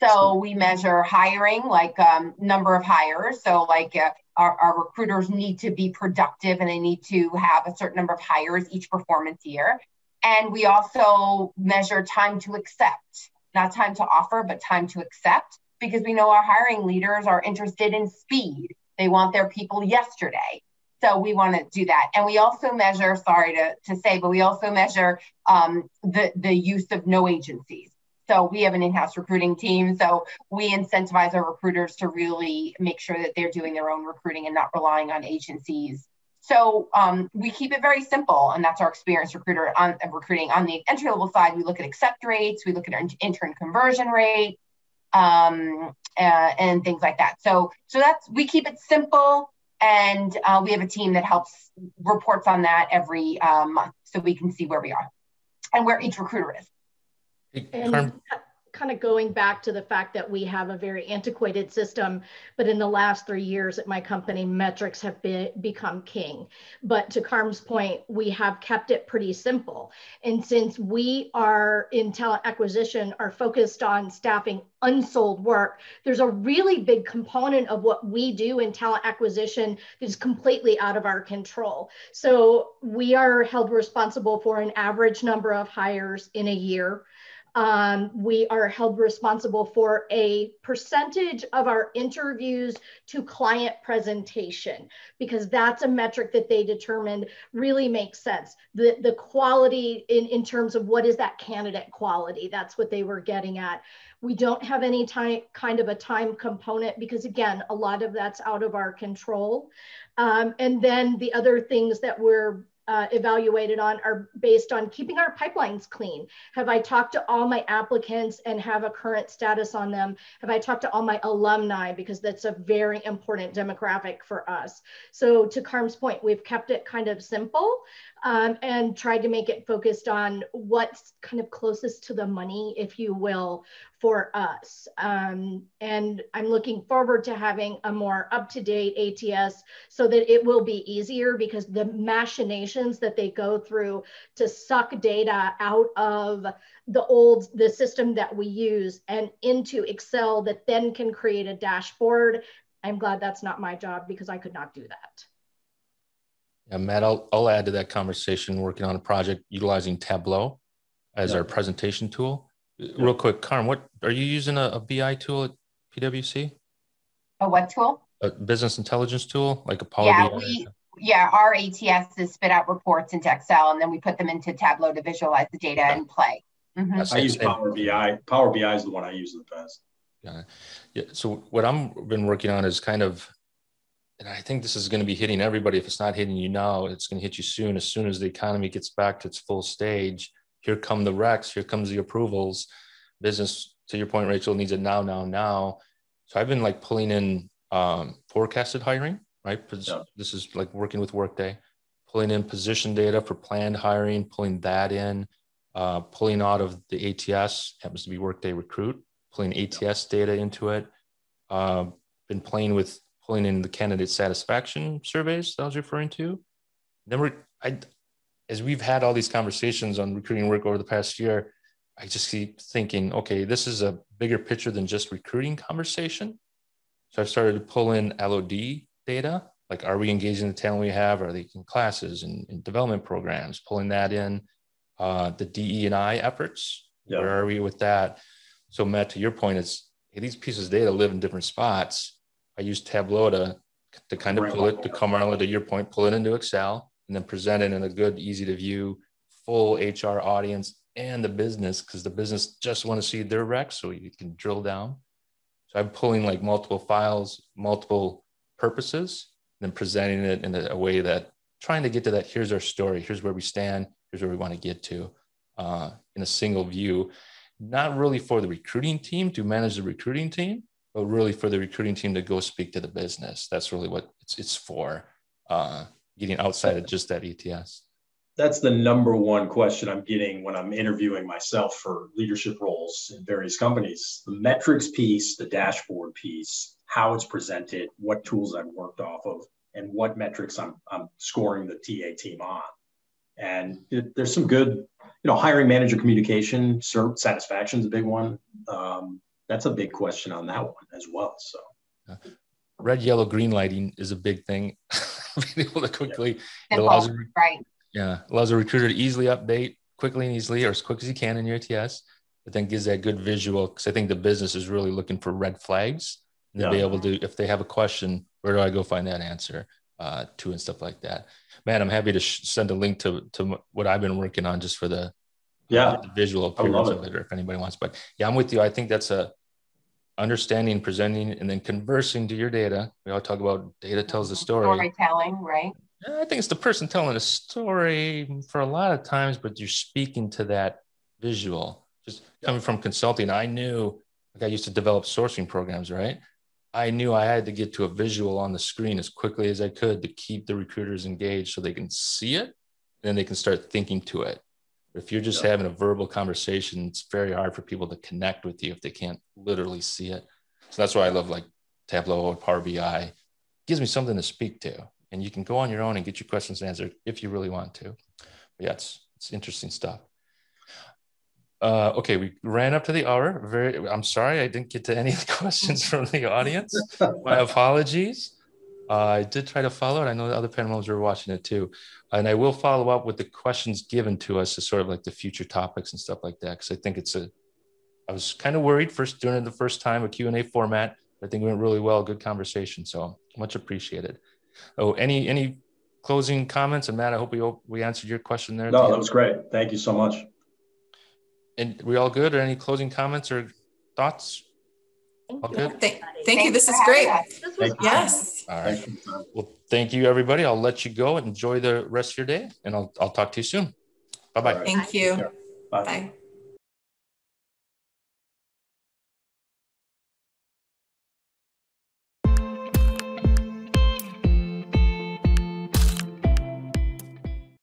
So we measure hiring, like number of hires. So like our recruiters need to be productive and they need to have a certain number of hires each performance year. And we also measure time to accept, not time to offer, but time to accept, because we know our hiring leaders are interested in speed. They want their people yesterday. So we want to do that. And we also measure, sorry to say, but we also measure the use of no agencies. So we have an in-house recruiting team. So we incentivize our recruiters to really make sure that they're doing their own recruiting and not relying on agencies. So we keep it very simple, and that's our experienced recruiter on recruiting. On the entry-level side, we look at accept rates, we look at our intern conversion rate, and things like that. So we keep it simple, and we have a team that helps reports on that every month, so we can see where we are and where each recruiter is. And kind of going back to the fact that we have a very antiquated system, but in the last 3 years at my company, metrics have become king. But to Carm's point, we have kept it pretty simple. And since we are in talent acquisition, are focused on staffing unsold work, there's a really big component of what we do in talent acquisition that is completely out of our control. So we are held responsible for an average number of hires in a year. We are held responsible for a percentage of our interviews to client presentation, because that's a metric that they determined really makes sense. The quality in terms of what is that candidate quality, that's what they were getting at. We don't have any kind of a time component because, again, a lot of that's out of our control. And then the other things that we're evaluated on are based on keeping our pipelines clean. Have I talked to all my applicants and have a current status on them? Have I talked to all my alumni? Because that's a very important demographic for us. So to Carm's point, we've kept it kind of simple and tried to make it focused on what's kind of closest to the money, if you will, for us. And I'm looking forward to having a more up-to-date ATS so that it will be easier, because the machinations that they go through to suck data out of the system that we use and into Excel that then can create a dashboard. I'm glad that's not my job, because I could not do that. Yeah, Matt, I'll add to that conversation, working on a project utilizing Tableau as our presentation tool. Real quick, Carm, what are you using a BI tool at PwC? A what tool? A business intelligence tool, like a Power BI? Our ATS is spit out reports into Excel, and then we put them into Tableau to visualize the data and play. I use Power BI. Power BI is the one I use the best. Yeah. So what I've been working on is kind of, and I think this is going to be hitting everybody. If it's not hitting you now, it's going to hit you soon. As soon as the economy gets back to its full stage, here come the recs, here comes the approvals. Business, to your point, Rachel, needs it now. So I've been like pulling in forecasted hiring, right? This is like working with Workday, pulling in position data for planned hiring, pulling that in, pulling out of the ATS, happens to be Workday Recruit, pulling ATS data into it. Been pulling in the candidate satisfaction surveys that I was referring to. Then as we've had all these conversations on recruiting work over the past year, I just keep thinking, okay, this is a bigger picture than just recruiting conversation. So I've started to pull in LOD data, like, are we engaging the talent we have? Are they in classes and in development programs? Pulling that in, the DE&I efforts. Yeah. Where are we with that? So Matt, to your point, it's, hey, these pieces of data live in different spots. I use Tableau to kind of pull it, to Carmela, to your point, pull it into Excel, and then present it in a good, easy to view, full HR audience and the business, because the business just want to see their recs, so you can drill down. So I'm pulling like multiple files, multiple purposes, and then presenting it in a way that trying to get to that, here's our story, here's where we stand, here's where we want to get to in a single view, not really for the recruiting team to manage the recruiting team, but really for the recruiting team to go speak to the business. That's really what it's for, getting outside of just that ETS. That's the number one question I'm getting when I'm interviewing myself for leadership roles in various companies. The metrics piece, the dashboard piece, how it's presented, what tools I've worked off of, and what metrics I'm scoring the TA team on. And there's some good, hiring manager communication, satisfaction is a big one. That's a big question on that one as well. So, red, yellow, green lighting is a big thing. Being able to quickly, allows a recruiter to easily update quickly and easily, or as quick as you can in your ATS, but then gives that good visual, because I think the business is really looking for red flags, and then be able to, if they have a question, where do I go find that answer to, and stuff like that. Man, I'm happy to send a link to what I've been working on just for the visual appearance of it, or if anybody wants. But yeah, I'm with you. I think that's a understanding, presenting, and then conversing to your data. We all talk about data tells the story. Storytelling, right? I think it's the person telling a story for a lot of times, but you're speaking to that visual. Just coming from consulting, I knew, like I used to develop sourcing programs, right? I knew I had to get to a visual on the screen as quickly as I could to keep the recruiters engaged so they can see it, and then they can start thinking to it. If you're just having a verbal conversation, it's very hard for people to connect with you if they can't literally see it. So that's why I love like Tableau or Power BI. It gives me something to speak to, and you can go on your own and get your questions answered if you really want to. But yeah, it's interesting stuff. Okay, we ran up to the hour. I'm sorry I didn't get to any of the questions from the audience. My apologies. I did try to follow it. I know the other panel members were watching it too. And I will follow up with the questions given to us as sort of like the future topics and stuff like that. Because I think I was kind of worried first doing it the first time, a Q&A format. I think it went really well, good conversation. So much appreciated. Oh, any closing comments? And Matt, I hope we answered your question there. No, that was great. Thank you so much. And we all good? Or any closing comments or thoughts? All good? Thank you. This is great. This was yes. All right. Well, thank you, everybody. I'll let you go and enjoy the rest of your day, and I'll talk to you soon. Bye-bye. Thank you. Bye. Bye.